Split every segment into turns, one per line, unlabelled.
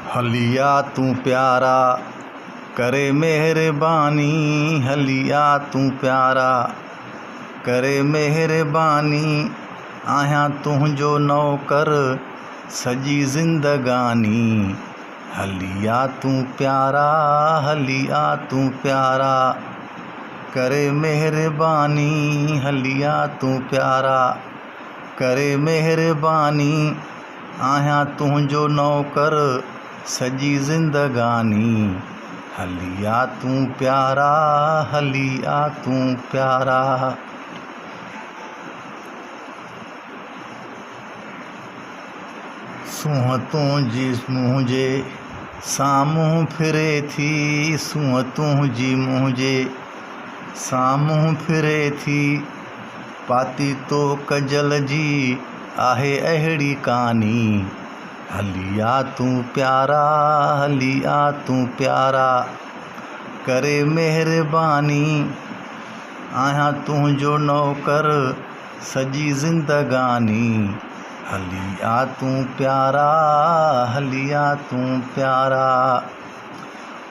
हलिया तू प्यारा करे मेहरबानी, हलिया तू प्यारा करे मेहरबानी। आहियां तुंहिंजो नौकर सॼी ज़िंदगानी। हलिया तू प्यारा, हलिया तू प्यारा करे मेहरबानी, हलिया तू प्यारा करे मेहरबानी। आहियां तुंहिंजो नौकर सॼी ज़िंदगानी। हलिया तू प्यारा, हलिया तू प्यारा। सूंहं तुंहिंजी मुंहिंजे साम्हूं फिरे थी, सूंहं तुंहिंजी मुंहिंजे साम्हूं फिरे थी। पाती तो कजल जी आहे अहिड़ी कहानी। हलिया तू प्यारा, हलिया तू प्यारा करे मेहरबानी। आहियां तुंहिंजो नौकर सॼी ज़िंदगानी। हलिया तू प्यारा, हलिया तू प्यारा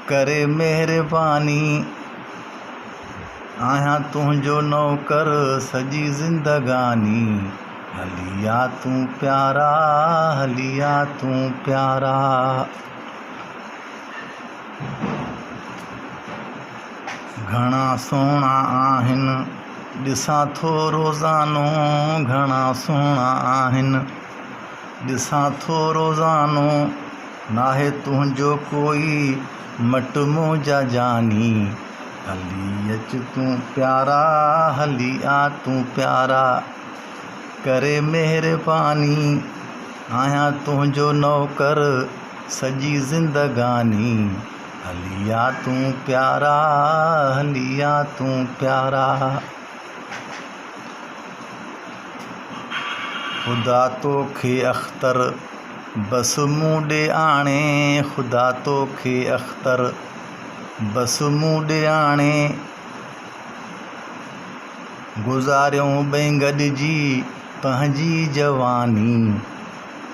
करे मेहरबानी। आहियां तुंहिंजो नौकर सॼी ज़िंदगानी। हलिया तू प्यारा, हलिया तू प्यारा। घणा सुहिणा आहिनि ॾिसां थो रोज़ानो, घणा सुहिणा आहिनि ॾिसां थो रोज़ानो। नाहे तुंहिंजो कोई मट मुंहिंजा जानी। हली अच तू प्यारा, हलिया तू प्यारा करे मेहरबानी। आहियां तुंहिंजो नौकर सॼी ज़िंदगानी। हलिया तू प्यारा, हलिया तू प्यारा। ख़ुदा तोखे अख़्तर बसि मूं ॾे आणे, ख़ुदा तोखे अख़्तर बसि मूं ॾे आणे। गुज़ारियूं ॿई गॾिजी पंहिंजी जवानी।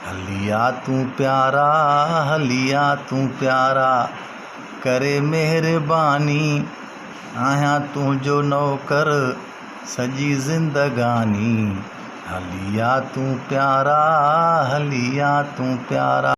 हलिया तू प्यारा, हलिया तू प्यारा करे मेहरबानी। आहियां तुंहिंजो नौकर सॼी ज़िंदगानी। हलिया तू प्यारा, हलिया तू प्यारा।